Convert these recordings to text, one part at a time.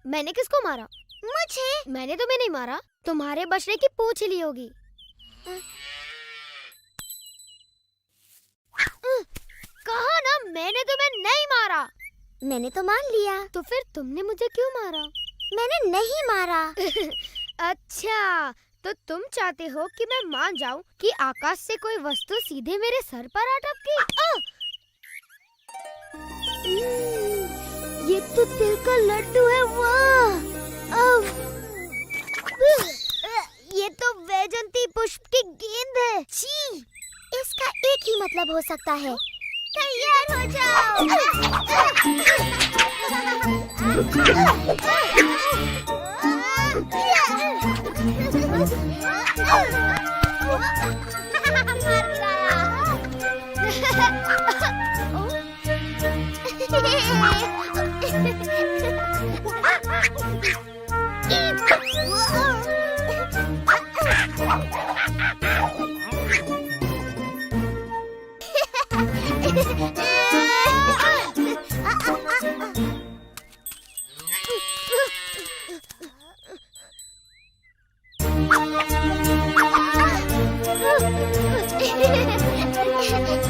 मैंने किसको मारा? मुझे। मैंने तुम्हें नहीं मारा, तुम्हारे बछड़े की पूंछ ली होगी। कहा ना मैंने तुम्हें नहीं मारा। मैंने तो मान लिया। तो फिर तुमने मुझे क्यों मारा? मैंने नहीं मारा। अच्छा, तो तुम चाहते हो कि मैं मान जाऊं कि आकाश से कोई वस्तु सीधे मेरे सर पर आ टपकी? ये तो तिल का लड्डू है। वाह! ये तो वैजंती पुष्प की गेंद है। छी, इसका एक ही मतलब हो सकता है। तैयार हो जाओ।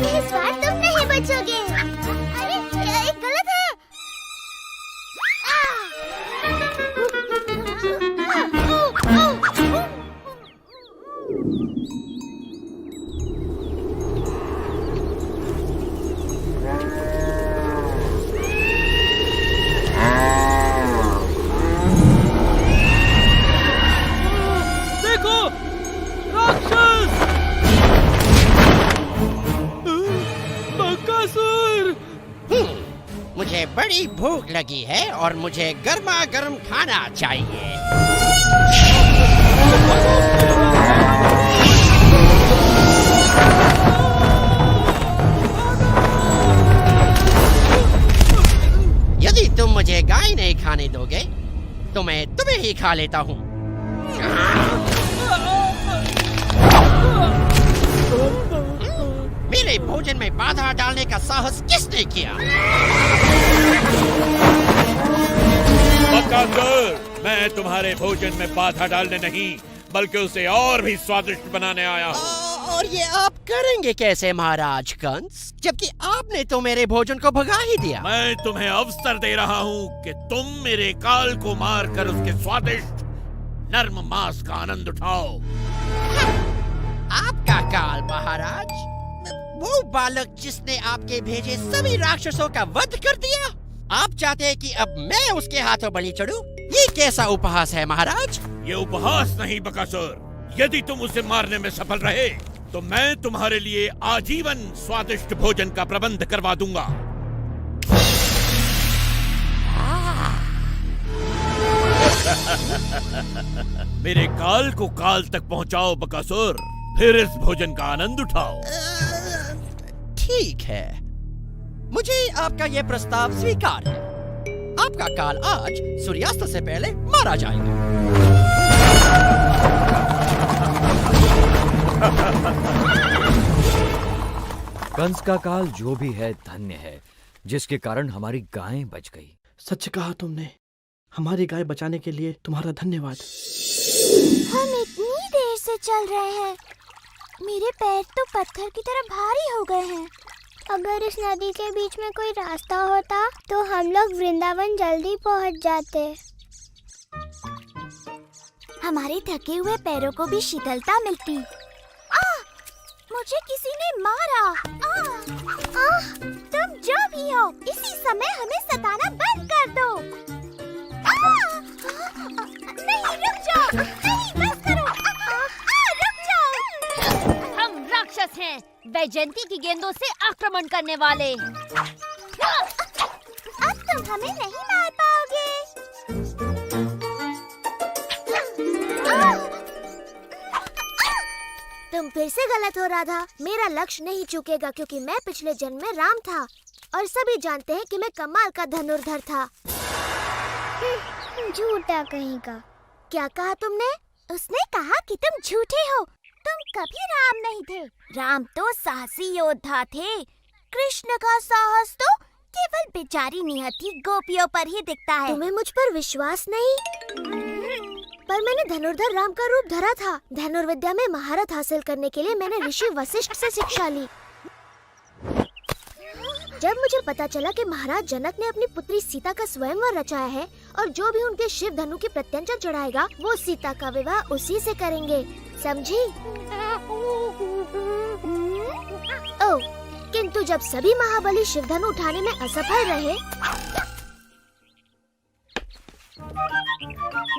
इस बार तुम नहीं बचोगे। अरे ये गलत है। देखो, राक्षस! बकासुर! मुझे बड़ी भूख लगी है और मुझे गर्मा गर्म खाना चाहिए। यदि तुम मुझे गाय नहीं खाने दोगे तो मैं तुम्हें ही खा लेता हूँ। मेरे भोजन में बाधा डालने का साहस किसने किया? बकासुर, मैं तुम्हारे भोजन में बाधा डालने नहीं बल्कि उसे और भी स्वादिष्ट बनाने आया हूँ। और ये आप करेंगे कैसे महाराज कंस, जबकि आपने तो मेरे भोजन को भगा ही दिया। मैं तुम्हें अवसर दे रहा हूँ कि तुम मेरे काल को मारकर उसके स्वादिष्ट नर्म मांस का आनंद उठाओ। आपका काल महाराज? वो बालक जिसने आपके भेजे सभी राक्षसों का वध कर दिया? आप चाहते हैं कि अब मैं उसके हाथों बलि चढ़ूं? ये कैसा उपहास है महाराज? ये उपहास नहीं बकासुर। यदि तुम उसे मारने में सफल रहे तो मैं तुम्हारे लिए आजीवन स्वादिष्ट भोजन का प्रबंध करवा दूंगा। मेरे काल को काल तक पहुंचाओ बकासुर, फिर इस भोजन का आनंद उठाओ। ठीक है, मुझे आपका ये प्रस्ताव स्वीकार है। आपका काल आज सूर्यास्त से पहले मारा जाएगा। कंस का काल जो भी है धन्य है, जिसके कारण हमारी गायें बच गई। सच कहा तुमने। हमारी गाय बचाने के लिए तुम्हारा धन्यवाद। हम इतनी देर से चल रहे हैं, मेरे पैर तो पत्थर की तरह भारी हो गए हैं। अगर इस नदी के बीच में कोई रास्ता होता तो हम लोग वृंदावन जल्दी पहुंच जाते। हमारे थके हुए पैरों को भी शीतलता मिलती। मुझे किसी ने मारा। तुम जो भी हो, इसी समय हमें सताना बंद कर दो। नहीं, रुक जाओ। नहीं, बस करो। रुक जाओ। हम राक्षस हैं, वैजयंती की गेंदों से आक्रमण करने वाले। अब तुम हमें नहीं मार पाओगे। तुम फिर से गलत हो राधा। मेरा लक्ष्य नहीं चूकेगा क्योंकि मैं पिछले जन्म में राम था और सभी जानते हैं कि मैं कमाल का धनुर्धर था। झूठा कहीं का। क्या कहा तुमने? उसने कहा कि तुम झूठे हो। तुम कभी राम नहीं थे। राम तो साहसी योद्धा थे। कृष्ण का साहस तो केवल बेचारी नियति गोपियों पर ही दिखता है। तुम्हें मुझ पर विश्वास नहीं? पर मैंने धनुर्धर राम का रूप धरा था। धनुर्विद्या में महारत हासिल करने के लिए मैंने ऋषि वशिष्ठ से शिक्षा ली। जब मुझे पता चला कि महाराज जनक ने अपनी पुत्री सीता का स्वयंवर रचाया है और जो भी उनके शिव धनु की प्रत्यंचा चढ़ाएगा वो सीता का विवाह उसी से करेंगे, समझी? ओह, किंतु जब सभी महाबली शिव धनु उठाने में असफल रहे,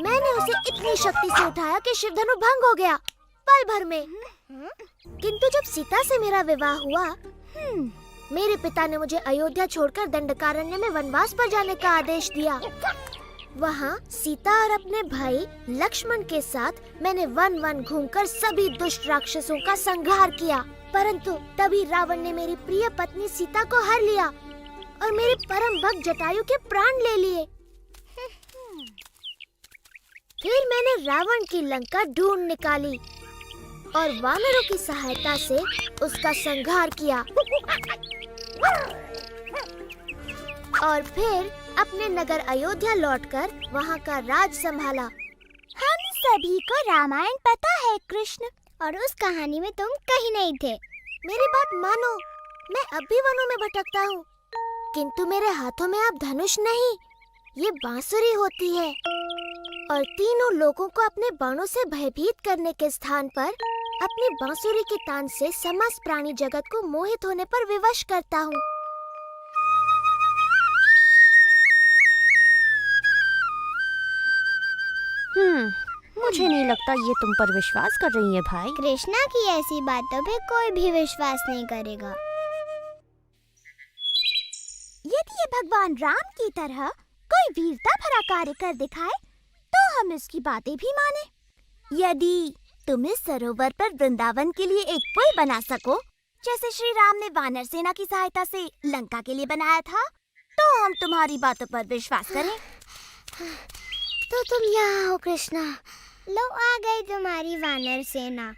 मैंने उसे इतनी शक्ति से उठाया कि शिव धनु भंग हो गया पल भर में। किंतु जब सीता से मेरा विवाह हुआ, मेरे पिता ने मुझे अयोध्या छोड़कर दंडकारण्य में वनवास पर जाने का आदेश दिया। वहाँ सीता और अपने भाई लक्ष्मण के साथ मैंने वन घूमकर सभी दुष्ट राक्षसों का संहार किया। परंतु तभी रावण ने मेरी प्रिय पत्नी सीता को हर लिया और मेरे परम भक्त जटायु के प्राण ले लिए। फिर मैंने रावण की लंका ढूंढ निकाली और वानरों की सहायता से उसका संहार किया और फिर अपने नगर अयोध्या लौटकर वहाँ का राज संभाला। हम सभी को रामायण पता है कृष्ण, और उस कहानी में तुम कहीं नहीं थे। मेरी बात मानो, मैं अब भी वनों में भटकता हूँ, किंतु मेरे हाथों में अब धनुष नहीं, ये बांसुरी होती है और तीनों लोगों को अपने बाणों से भयभीत करने के स्थान पर अपनी बांसुरी के तान से समस्त प्राणी जगत को मोहित होने पर विवश करता हूँ। मुझे नहीं लगता ये तुम पर विश्वास कर रही है भाई। कृष्णा की ऐसी बातों पे कोई भी विश्वास नहीं करेगा। यदि ये भगवान राम की तरह कोई वीरता भरा कार्य कर दिखाए तो हम इसकी बातें भी माने। यदि तुम इस सरोवर पर वृंदावन के लिए एक पुल बना सको, जैसे श्री राम ने वानर सेना की सहायता से लंका के लिए बनाया था, तो हम तुम्हारी बातों पर विश्वास करें। तो तुम यहाँ हो कृष्णा, लो आ गई तुम्हारी वानर सेना।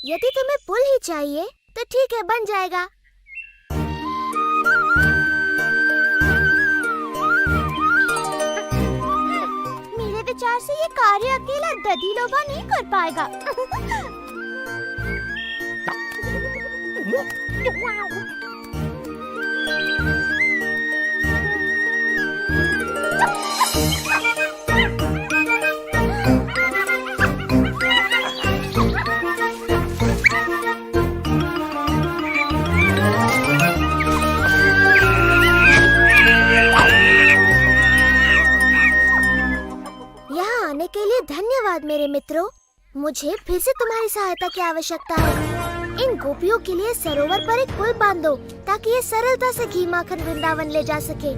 यदि तुम्हें पुल ही चाहिए तो ठीक है, बन जाएगा। मेरे विचार से ये कार्य अकेला दधिलोभा नहीं कर पाएगा। के लिए धन्यवाद मेरे मित्रों। मुझे फिर से तुम्हारी सहायता की आवश्यकता है। इन गोपियों के लिए सरोवर पर एक पुल बांध दो ताकि ये सरलता से घी माखन वृंदावन ले जा सके।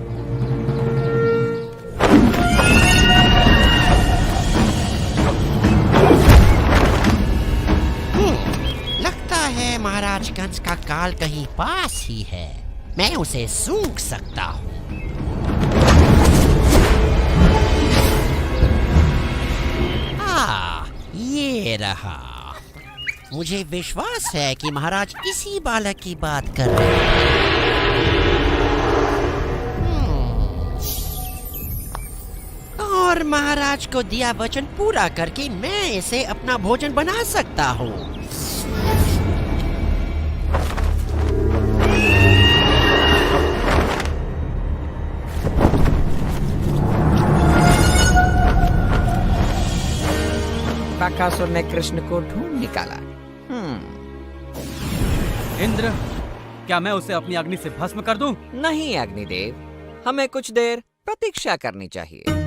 लगता है महाराज कंस का काल कहीं पास ही है। मैं उसे सूंघ सकता हूँ। ये रहा। मुझे विश्वास है कि महाराज इसी बालक की बात कर रहे हैं। और महाराज को दिया वचन पूरा करके मैं इसे अपना भोजन बना सकता हूँ। बकासुर ने कृष्ण को ढूंढ निकाला। इंद्र, क्या मैं उसे अपनी अग्नि से भस्म कर दूं? नहीं अग्निदेव, हमें कुछ देर प्रतीक्षा करनी चाहिए।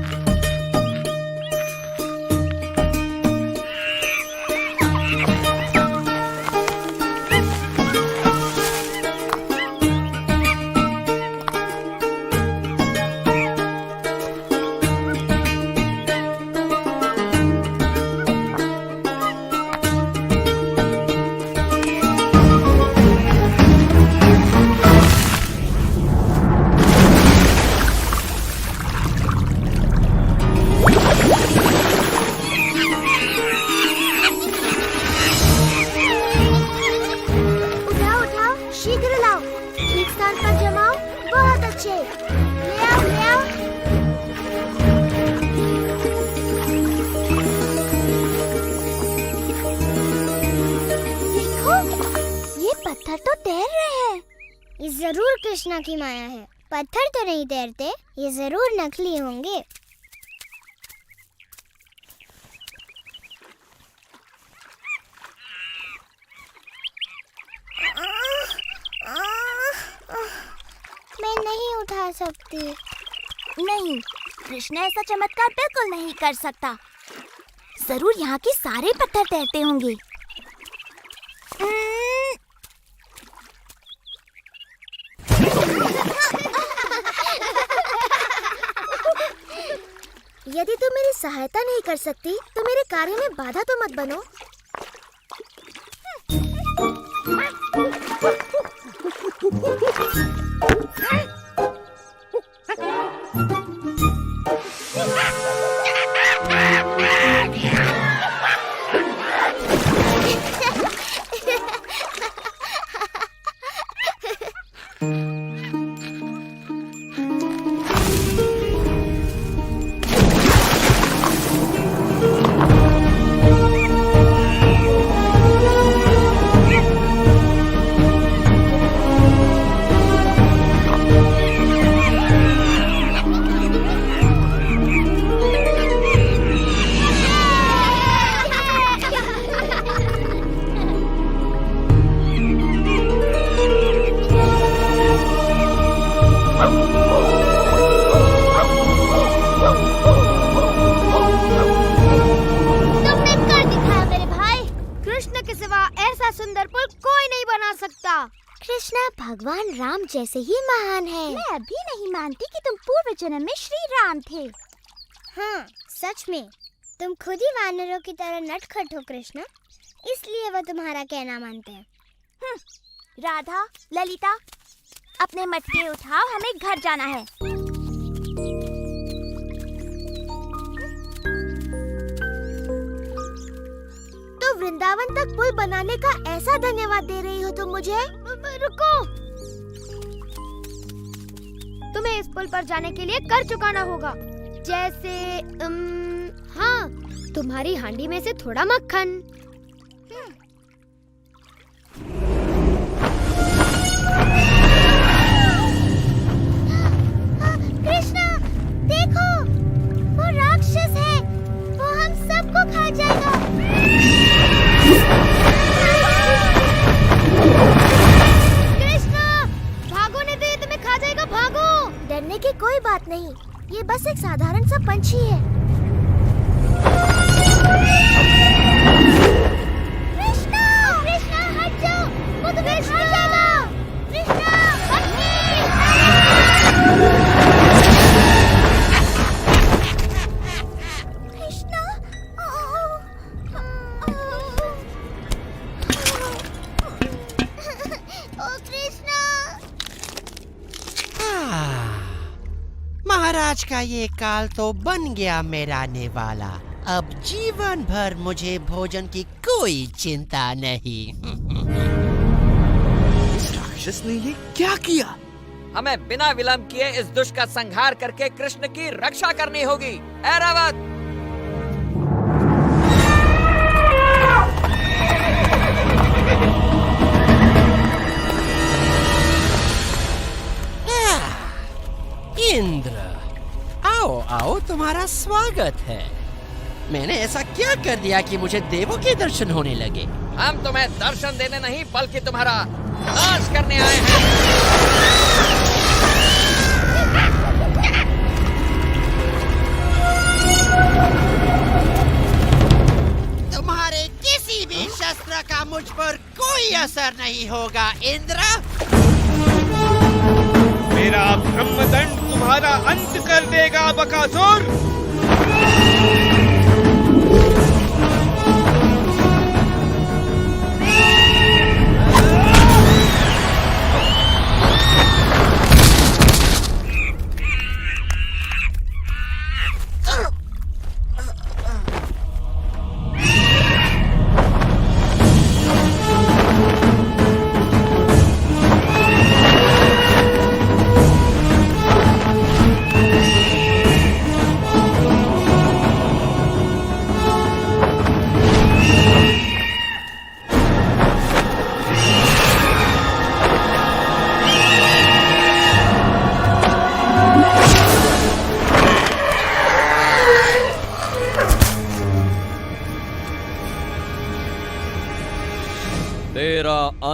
बच्चे, ले आओ ले आओ। देखो, ये पत्थर तो तैर रहे हैं। ये जरूर कृष्णा की माया है। पत्थर तो नहीं तैरते, ये जरूर नकली होंगे। मैं नहीं उठा सकती। नहीं, कृष्णा ऐसा चमत्कार बिल्कुल नहीं कर सकता। जरूर यहाँ के सारे पत्थर तैरते होंगे। यदि तुम मेरी सहायता नहीं कर सकती तो मेरे कार्य में बाधा तो मत बनो। कृष्णा भगवान राम जैसे ही महान है। मैं अभी नहीं मानती कि तुम पूर्व जन्म में श्री राम थे। हाँ, सच में तुम खुद ही वानरों की तरह नटखट हो कृष्णा, इसलिए वो तुम्हारा कहना मानते हैं। राधा, ललिता, अपने मटके उठाओ, हमें घर जाना है। तो वृंदावन तक पुल बनाने का ऐसा धन्यवाद दे रही हो तुम मुझे? रुको, तुम्हें इस पुल पर जाने के लिए कर चुकाना होगा। जैसे हाँ, तुम्हारी हांडी में से थोड़ा मक्खन। कृष्णा, देखो, वो राक्षस है, वो हम सबको खा जाएगा। कृष्णा, भागो नहीं तो ये तुम्हें खा जाएगा, भागो। डरने की कोई बात नहीं, ये बस एक साधारण सा पंछी है। कृष्णा, कृष्णा हट जाओ, वो तुम्हें खा जाएगा। कृष्णा, कृष्णा, ओ कृष्णा। महाराज का ये काल तो बन गया मेरा निवाला। अब जीवन भर मुझे भोजन की कोई चिंता नहीं। इस राक्षस ने ये क्या किया? हमें बिना विलंब किए इस दुष्ट का संहार करके कृष्ण की रक्षा करनी होगी। ऐरावत! इंद्र, आओ आओ, तुम्हारा स्वागत है। मैंने ऐसा क्या कर दिया कि मुझे देवों के दर्शन होने लगे? हम तुम्हें दर्शन देने नहीं बल्कि तुम्हारा नाश करने आए हैं। तुम्हारे किसी भी शस्त्र का मुझ पर कोई असर नहीं होगा इंद्र। मेरा ब्रह्मदंड तुम्हारा अंत कर देगा बकासुर।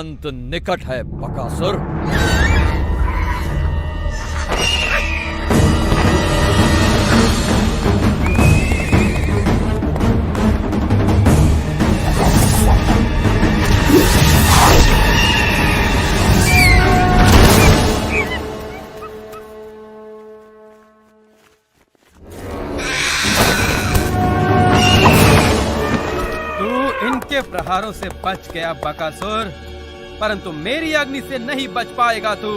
अंत निकट है बकासुर। इनके प्रहारों से बच गया बकासुर, परंतु मेरी अग्नि से नहीं बच पाएगा तू।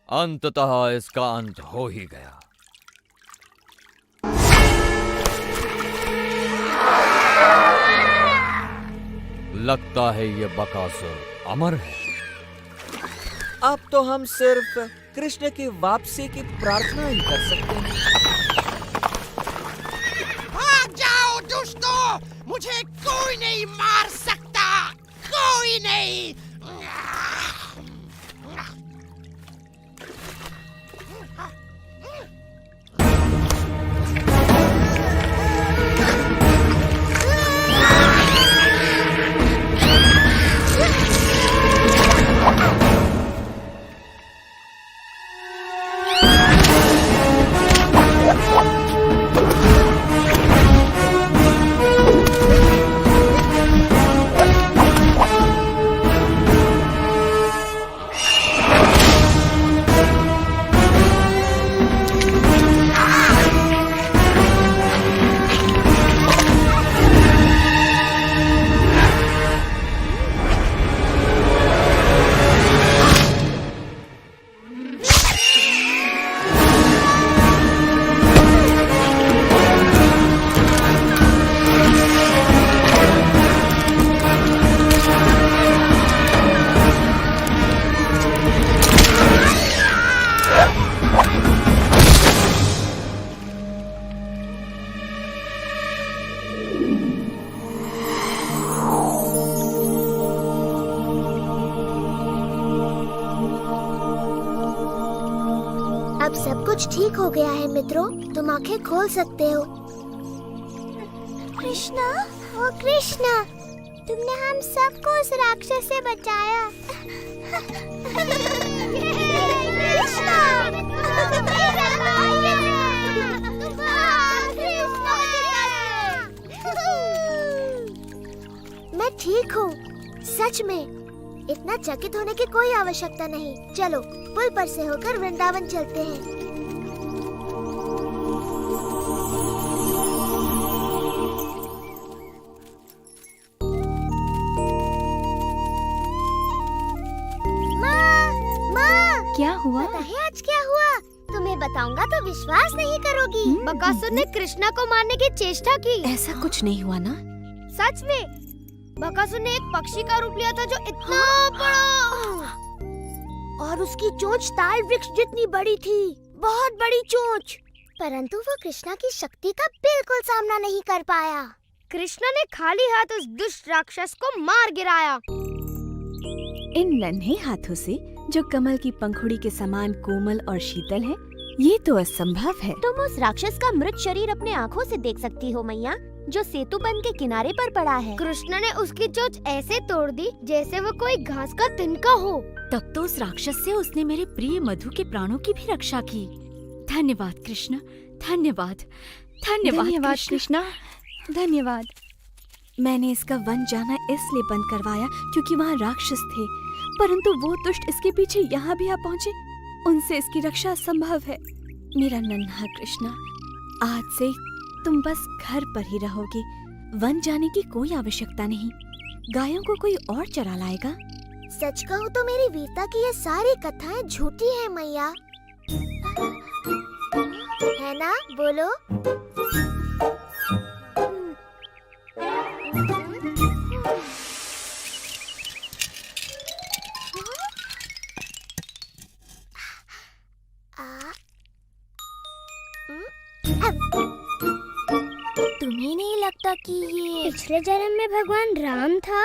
अंततः इसका अंत हो ही गया। लगता है ये बकासुर अमर है। अब तो हम सिर्फ कृष्ण की वापसी की प्रार्थना ही कर सकते हैं। भाग जाओ दुष्टों, मुझे कोई नहीं मार सकता, कोई नहीं। अब सब कुछ ठीक हो गया है मित्रों, तुम आंखें खोल सकते हो। कृष्णा, ओ कृष्णा, तुमने हम सबको उस राक्षस से बचाया। कृष्णा, मैं ठीक हूँ, सच में। इतना चकित होने की कोई आवश्यकता नहीं। चलो पुल पर से होकर वृंदावन चलते हैं। माँ, क्या हुआ? पता है आज क्या हुआ? तुम्हें बताऊंगा तो विश्वास नहीं करोगी। बकासुर ने कृष्णा को मारने की चेष्टा की। ऐसा कुछ नहीं हुआ ना? सच में बकासुर ने एक पक्षी का रूप लिया था जो इतना बड़ा, और उसकी चोंच ताल वृक्ष जितनी बड़ी थी, बहुत बड़ी चोंच। परंतु वो कृष्णा की शक्ति का बिल्कुल सामना नहीं कर पाया। कृष्णा ने खाली हाथ उस दुष्ट राक्षस को मार गिराया। इन नन्हे हाथों से जो कमल की पंखुड़ी के समान कोमल और शीतल है, ये तो असंभव है। तुम उस राक्षस का मृत शरीर अपने आँखों से देख सकती हो मैया, जो सेतु बंध के किनारे पर पड़ा है। कृष्ण ने उसकी चोंच ऐसे तोड़ दी जैसे वो कोई घास का तिनका हो। तब तो उस राक्षस से उसने मेरे प्रिय मधु के प्राणों की भी रक्षा की। धन्यवाद कृष्ण, धन्यवाद, धन्यवाद कृष्णा, धन्यवाद। मैंने इसका वन जाना इसलिए बंद करवाया क्योंकि वहाँ राक्षस थे, परंतु वो दुष्ट इसके पीछे यहाँ भी आ पहुँचे। उनसे इसकी रक्षा संभव है। मेरा नन्हा कृष्णा, आज से तुम बस घर पर ही रहोगे। वन जाने की कोई आवश्यकता नहीं। गायों को कोई और चरा लाएगा। सच कहूँ तो मेरी वीरता की ये सारी कथाएं झूठी हैं मैया, है ना? बोलो। तुम्हें नहीं लगता कि ये पिछले जन्म में भगवान राम था?